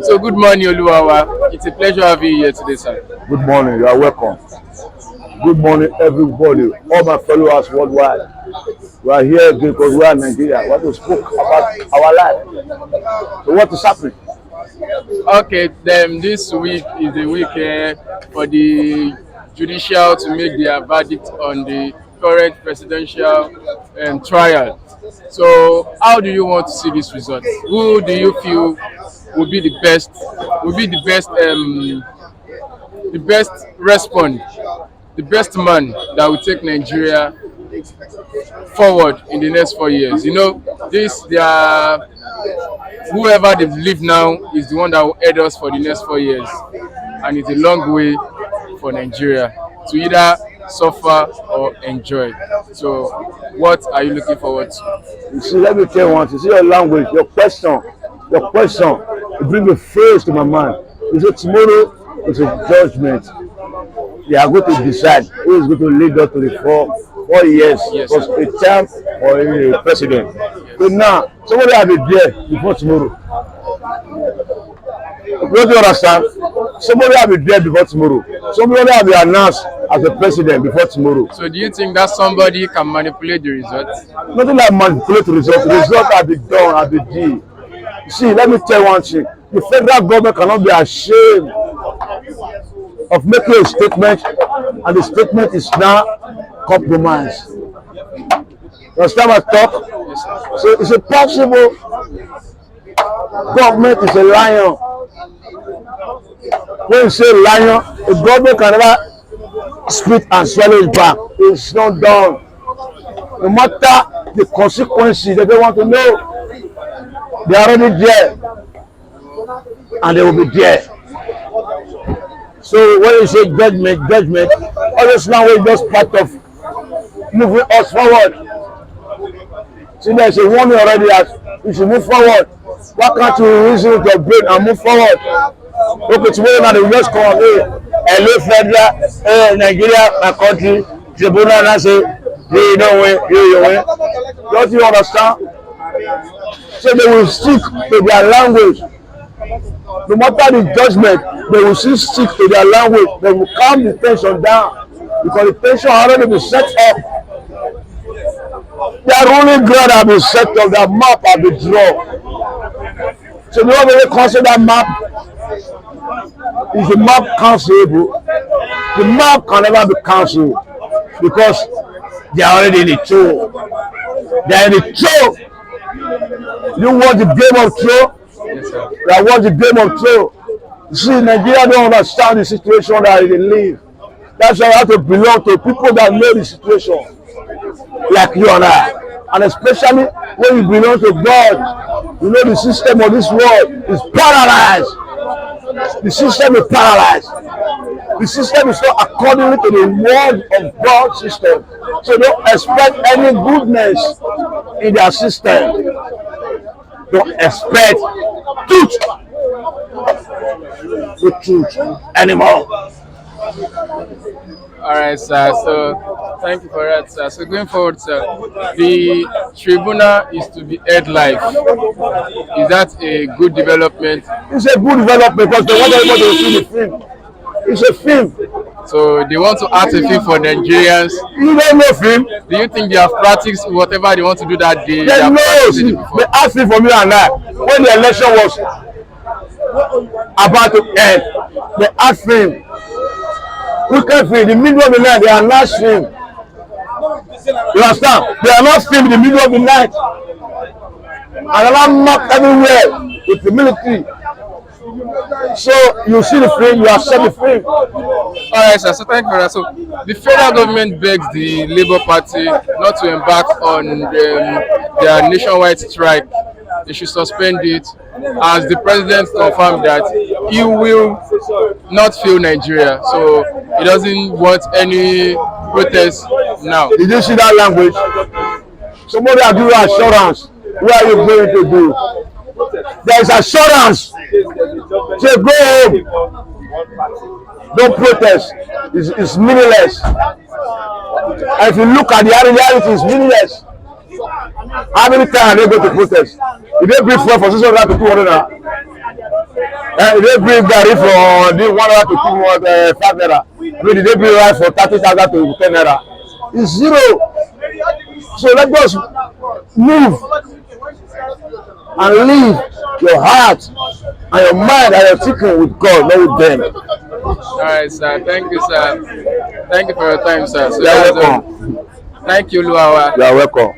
So good morning, Oluwawa. It's a pleasure having you here today, sir. Good morning, you are welcome. Good morning, everybody, all my followers worldwide. We are here because we are Nigeria. We want to speak about our life. So what is happening? Okay, then this week is the week for the Judicial to make their verdict on the current presidential trial. So, how do you want to see this result? Who do you feel will be the best? Will be the best respond, the best man that will take Nigeria forward in the next 4 years? You know, this they are whoever they leave now is the one that will head us for the next 4 years, and it's a long way for Nigeria to either suffer or enjoy. So, what are you looking forward to? You see, let me tell you one thing. See your language, your question, it brings a phrase to my mind. You say tomorrow is a judgment. They are going to decide who is going to lead us to the 4 years Yes, because sir. a term or a president. So now, somebody will be there before tomorrow. Don't you understand? Somebody will be there before tomorrow. Somebody will be announced as a president before tomorrow. So, do you think that somebody can manipulate the results? Nothing like manipulate results. Results have been done, have been done. See, let me tell you one thing. The federal government cannot be ashamed of making a statement, and the statement is now compromised. You understand my talk? So it's a possible government is a lion. When you say lion, the government can never spit and swallow it back. It's not done. No matter the consequences, they don't want to know. They are already there, and they will be there. So when you say judgment, all this now is just part of moving us forward. See, there's a warning already that you should move forward. Why can't you reason with your brain and move forward? Okay, tomorrow now they will just come, hey, hello federal, hey, Nigeria, my country, tribunal now say, hey, don't win, you win. Don't you understand? So they will stick to their language. No matter the judgment, they will still stick to their language. They will calm the tension down because the tension already been set up. Their ruling ground have been set up, their map have been drawn. So the one they consider that map is the map cancelable. The map can never be cancelled because they are already in the throw. They are in the throw. You watch the Game of Throw? Yes, sir. They watch the Game of Throw. You see, Nigeria don't understand the situation that they live. That's why I have to belong to people that know the situation, like you and I. And especially when you belong to God, you know the system of this world is paralyzed. The system is paralyzed. The system is not according to the word of God system. So don't expect any goodness in their system. Don't expect truth, the truth anymore. All right, sir. So, thank you for that, sir. So, going forward, sir, the tribunal is to be held live. Is that a good development? It's a good development because they want everybody to see the film. It's a film. So, they want to act a film for Nigerians. You don't know film. Do you think they have practiced whatever they want to do that day? They have know. practiced it See, before? they asked me for me and I when the election was about to end. They asked him. Wicked film, the middle of the night, they are not film. You understand? They are not film in the middle of the night. And they are marked everywhere with the military. So you see the film, you accept the film. All right, sir. So, thank you for that. So, the federal government begs the Labour Party not to embark on their nationwide strike. They should suspend it, as the president confirmed that he will not fail Nigeria. So he doesn't want any protest now. Did you see that language? Somebody will give you assurance. Where are you going to do? There is assurance. Say go home. Don't protest. It's meaningless. And if you look at the reality, it's meaningless. How many times are they going to protest? If they bring fuel for 600 to 200, They bring Gary for the 1 hour to 2 5 naira. I mean, they bring rice for 30,000 to 10 naira. It's zero. So let us move and leave your heart and your mind and your thinking with God, not with them. All right, sir. Thank you, sir. Thank you for your time, sir. So You are welcome. thank you, Luawa. You are welcome.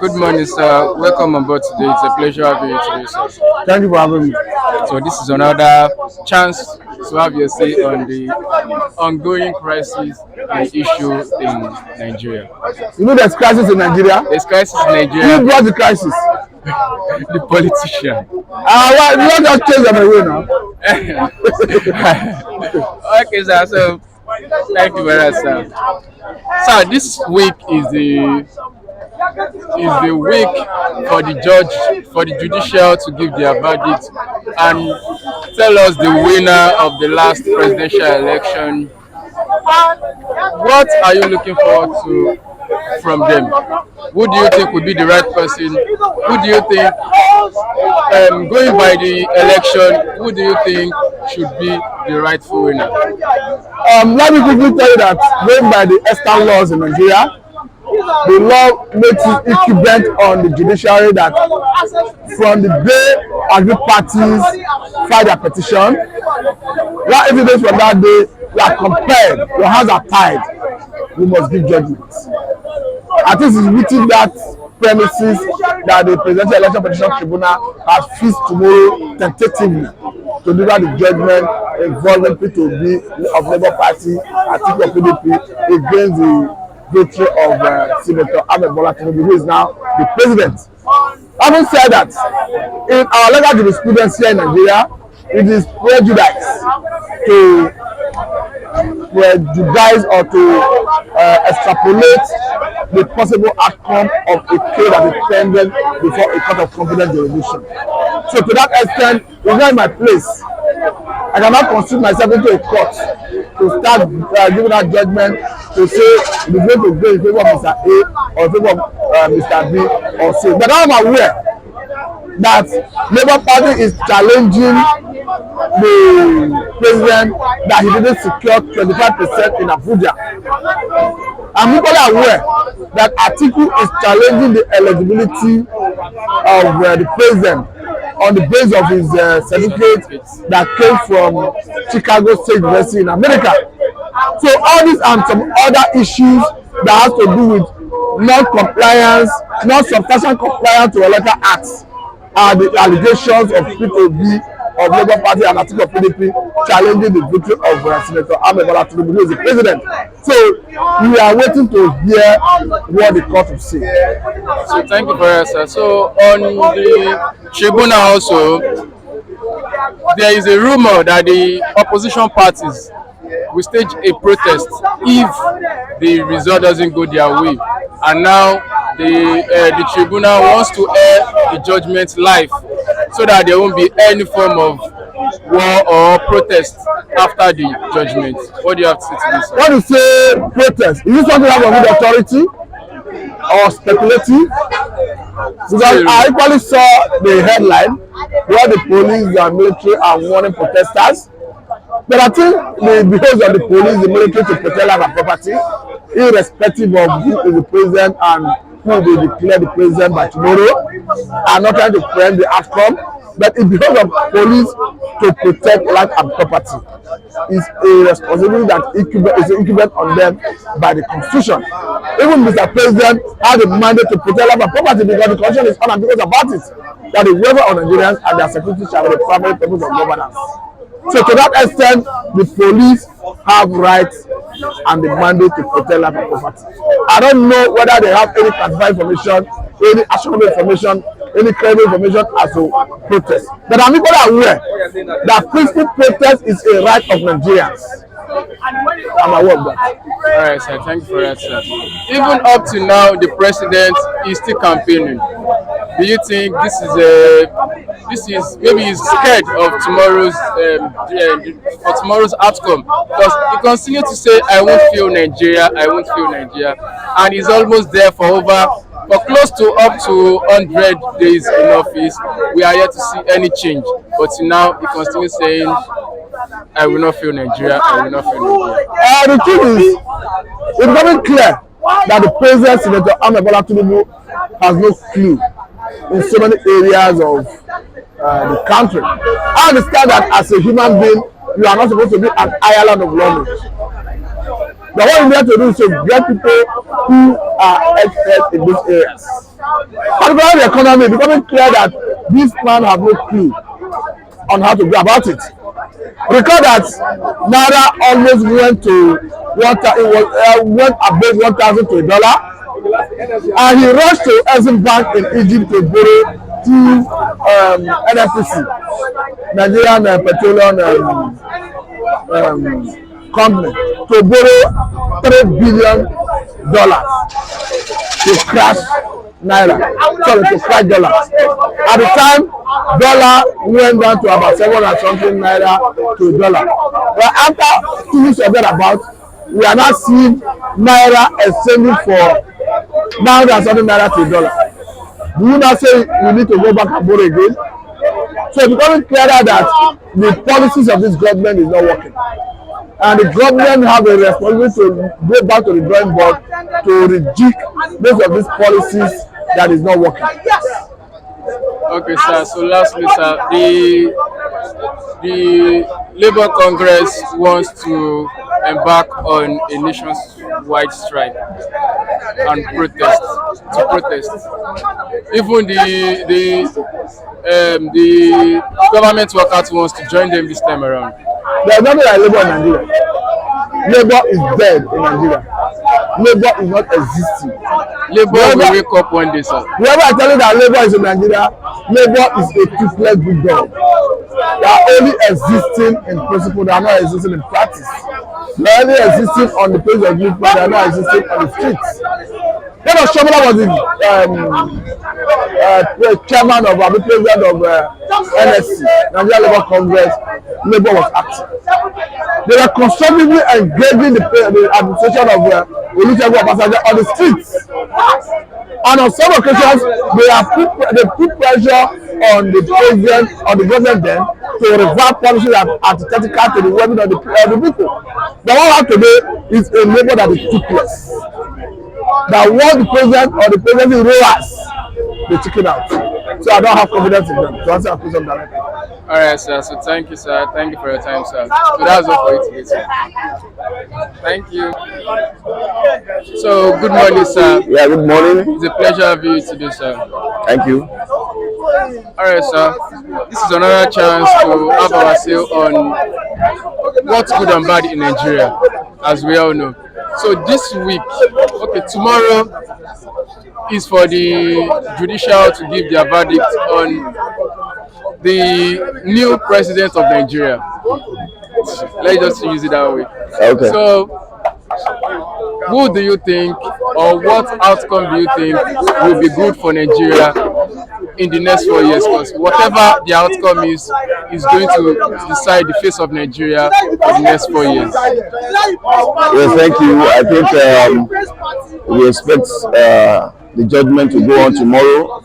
Good morning, sir. Welcome on board today. It's a pleasure having you today, sir. Thank you for having me. So this is another chance to have your say on the ongoing crisis and issue in Nigeria. You know there's crisis in Nigeria? There's crisis in Who Nigeria. brought the crisis? The politician. Why you don't just change them away now? Okay, sir. So thank you very much, sir. Sir, this week is the week for the judicial to give their verdict and tell us the winner of the last presidential election. What are you looking forward to from them? Who do you think would be the right person? Who do you think, going by the election, who do you think should be the rightful winner? Let me quickly tell you that going by the extant laws in Nigeria, the law makes it incumbent on the judiciary that from the day agri parties file their petition, right 80 days from that day, you are compelled, your hands are tied, you must give judgment. I think it's within that premises that the Presidential Election Petition Tribunal has fixed tomorrow tentatively to deliver the judgment involving P2B of Labour Party and Atiku of PDP against the victory of Senator Ahmed Bola Tinubu, who is now the president. Having said that, in our legal jurisprudence here in Nigeria, it is prejudice to prejudice or to extrapolate the possible outcome of a case that is pending before a court of competent jurisdiction. So to that extent, it's not in my place. I cannot constitute myself into a court to start giving out judgment to say it is going to go in favor of Mr. A or in favor of Mr. B or C. But I am aware that Labour Party is challenging the president that he didn't secure 25% in Abuja. I'm equally aware that Atiku is challenging the eligibility of the president on the basis of his certificate that came from Chicago State University in America. So all these and some other issues that has to do with non-compliance, non-substantial compliance to electoral acts are the allegations of P2B of Labour Party and Atiku of PDP challenging the victory of Senator Ahmed Bola Tinubu, who is the president. So we are waiting to hear what the court will say. So thank you very much, sir. So on the tribunal also, there is a rumor that the opposition parties will stage a protest if the result doesn't go their way, and now the tribunal wants to air the judgment live so that there won't be any form of war or protest after the judgment. What do you have to say to this? When you say protest, is this something that with authority or speculative? Because I equally saw the headline where the police and military are warning protesters. But I think the behavior of the police, the military to protect life and property, irrespective of who is the president and who will declare the president by tomorrow, are not trying to preempt the outcome. But it becomes of police to protect life and property. It's a responsibility that is incumbent on them by the Constitution. Even Mr. President has a mandate to protect life and property because the Constitution is unambiguous about it, that the welfare of Nigerians and their security shall be the primary purpose of governance. So to that extent, the police have rights and the mandate to protect life and property. I don't know whether they have any classified information, any actionable information, any credible information as to protest. But I'm equally aware that peaceful protest is a right of Nigerians. I'm aware of that. All right, sir. Thank you for that, sir. Even up to now, the president is still campaigning. Do you think this is maybe he's scared of tomorrow's for tomorrow's outcome? Because he continues to say, "I won't feel Nigeria, I won't feel Nigeria," and he's almost there for over For close to up to 100 days in office, we are yet to see any change. But now he continues saying, I will not fail Nigeria, I will not fail Nigeria. The truth is, it's becoming clear that the president, Senator Ahmed Bola Tinubu, has no clue in so many areas of the country. I understand that as a human being, you are not supposed to be an island of knowledge. But what you need to do is to get people who are experts in these areas. Particularly the economy, it's becoming clear that this man have no clue on how to go about it. Recall that Naira almost went to went above 1,000 to $1, and he rushed to Exim Bank in Egypt to borrow to NNPC, Nigerian Petroleum Company, to borrow $3 billion to crash Naira, sorry, to crash dollar. At the time, dollar went down to about 700 something Naira to $1. But after 2 weeks of that about, we are now seeing Naira exchanging for 900 something Naira to $1. Do you now say we need to go back and borrow again? So it's becoming clearer that the policies of this government is not working. And the government have a responsibility to go back to the drawing board to reject most of these policies that is not working. Okay, sir. So lastly, sir, the Labour Congress wants to embark on a nationwide strike and protest. Even the government workers wants to join them this time around. There is nothing like Labour in Nigeria. Labour is dead in Nigeria. Labour is not existing. Labour will wake up one day, sir. Whoever I tell you that Labour is in Nigeria, Labour is a toothless bulldog. They are only existing in principle, they are not existing in practice. They are only existing on the page of newspaper, they are not existing on the streets. When Oshomola was the chairman of the president of NSC, Nigeria Labour Congress, Labour was active. They were constructively engaging the administration of Olusegun Obasanjo on the streets. And on some occasions, they put pressure on the president, on the government then, to revert policies that are antithetical to the well-being of the people. But what we have today is a Labour that is toothless. That want the president or the presidency rulers, they chicken out. So I don't have confidence in them to answer a question directly. All right, sir. So thank you, sir. Thank you for your time, sir. So that's all for it today, sir. Thank you. So good morning, sir. Yeah, good morning. It's a pleasure having you today, sir. Thank you. All right, sir. This is another chance to have our say on what's good and bad in Nigeria, as we all know. So this week, okay, tomorrow is for the Judicial to give their verdict on the new president of Nigeria. Let's just use it that way. Okay. So, who do you think, or what outcome do you think will be good for Nigeria in the next 4 years? Because whatever the outcome is going to decide the face of Nigeria for the next 4 years. Yes, thank you. I think we expect the judgment to go on tomorrow.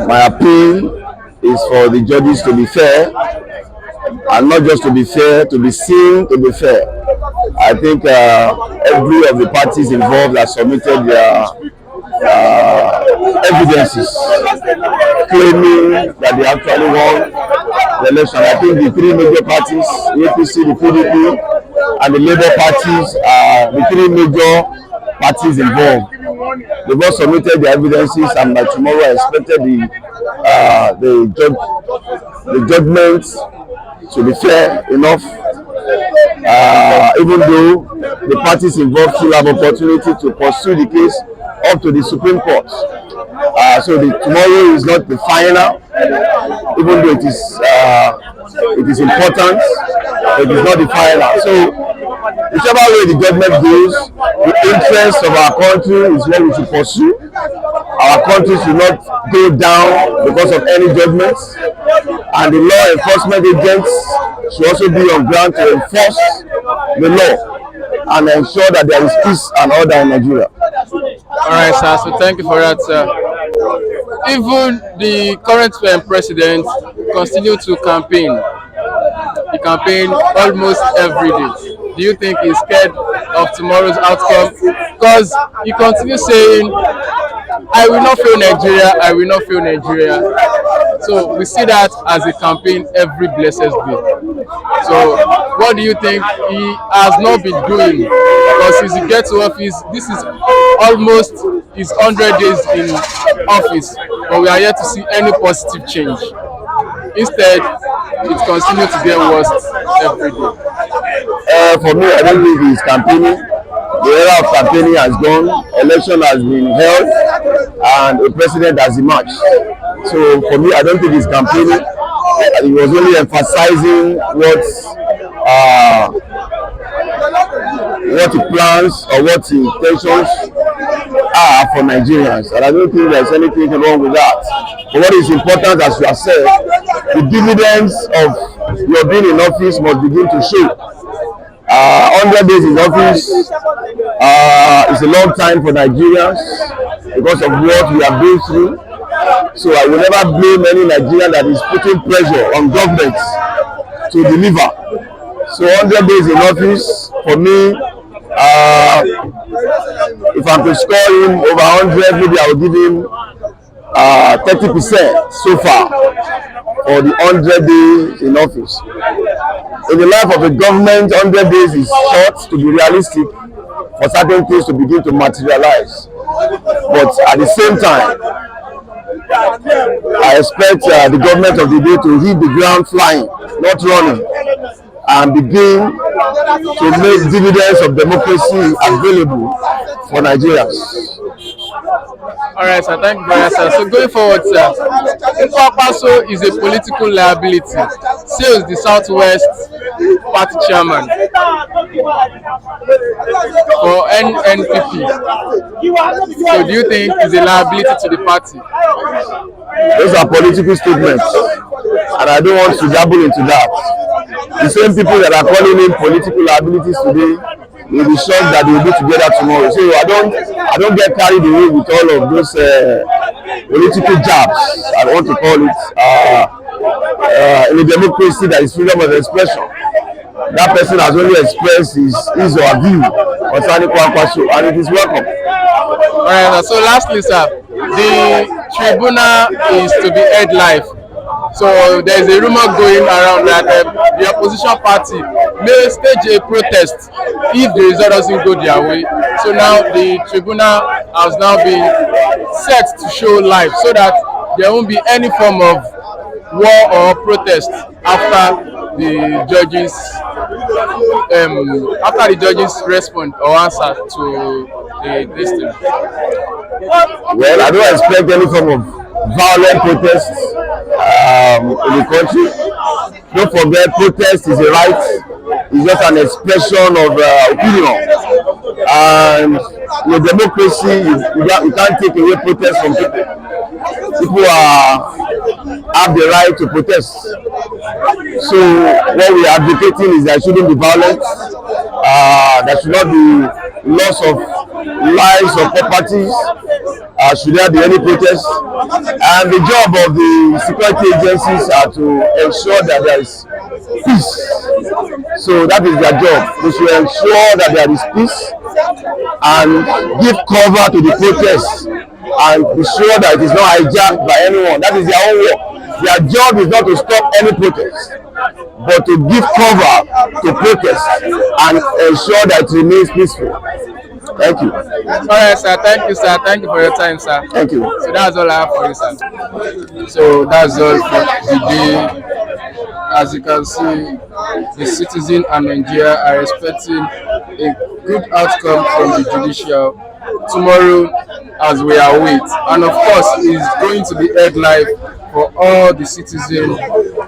My appeal is for the judges to be fair, and not just to be fair, to be seen to be fair. I think every of the parties involved have submitted their evidences claiming that they actually won the election. I think the three major parties, the APC, the PDP, and the Labour parties are the three major parties involved. They've all submitted their evidences, and by tomorrow I expected the judgment to be fair enough. Even though the parties involved still have opportunity to pursue the case up to the Supreme Court. So tomorrow is not the final, even though it is important, it is not the final. So whichever way the government goes, the interest of our country is what we should pursue. Our country should not go down because of any judgments, and the law enforcement agents should also be on ground to enforce the law and ensure that there is peace and order in Nigeria. All right, sir. So thank you for that, sir. Even the current president continue to campaign. He campaign almost every day. Do you think he's scared of tomorrow's outcome? Because he continues saying, "I will not fail Nigeria. I will not fail Nigeria." So we see that as a campaign every blessed day. So what do you think he has not been doing? Because since he gets to office, this is almost his 100 days in office, but we are yet to see any positive change. Instead, it continues to get worse every day. For me, I don't think he's campaigning. The era of campaigning has gone. Election has been held, and a president has emerged. So for me, I don't think he's campaigning. He was only emphasizing uh, what he plans or what his intentions are for Nigerians, and I don't think there's anything wrong with that. But what is important, as you have said, the dividends of your being in office must begin to show. 100 days in office is a long time for Nigerians because of what we have been through. So I will never blame any Nigerian that is putting pressure on government to deliver. So 100 days in office, for me, if I'm to score him over 100, maybe I will give him 30% so far for the 100 days in office. In the life of a government, 100 days is short to be realistic for certain things to begin to materialize. But at the same time, I expect the government of the day to hit the ground flying, not running, and begin to make dividends of democracy available for Nigerians. All right, sir. Thank you very much, sir. So going forward, sir, Nkwapaso is a political liability. Says the Southwest Party chairman for NNPP. So do you think is a liability to the party? Those are political statements, and I don't want to dabble into that. The same people that are calling him political liabilities today will be shocked that they will be together tomorrow. So I don't get carried away with all of those political jabs, I want to call it, in a democracy that is freedom of expression. That person has only expressed his or her view concerning Kwankwaso, and it is welcome. All right, so lastly, sir, the tribunal is to be held live. So there is a rumor going around that the opposition party may stage a protest if the result doesn't go their way. So now the tribunal has now been set to show live so that there won't be any form of war or protest after the judges respond or answer to this thing. Well, I don't expect any form of violent protest in the country. Don't forget, protest is a right. It's just an expression of opinion. And in a democracy, you can't take away protest from people. People have the right to protest. So what we are advocating is that it shouldn't be violent. There should not be loss of lives or properties. Should there be any protest? And the job of the security agencies are to ensure that there is peace. So that is their job. They should ensure that there is peace and give cover to the protests and be sure that it is not hijacked by anyone. That is their own work. Their job is not to stop any protest, but to give cover to protests and ensure that it remains peaceful. Thank you. All right, sir. Thank you, sir. Thank you for your time, sir. Thank you. So that's all I have for you, sir. So that's all for the day. As you can see, the citizens and Nigeria are expecting a good outcome from the judicial tomorrow as we await. And of course, it's going to be aired live for all the citizens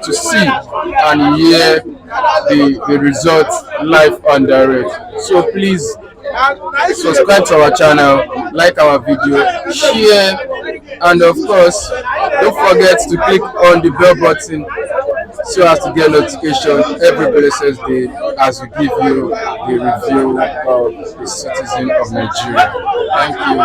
to see and hear the results live and direct. So please subscribe to our channel, like our video, share, and of course don't forget to click on the bell button so as to get notification every blessed day as we give you the review of the citizen of Nigeria. Thank you.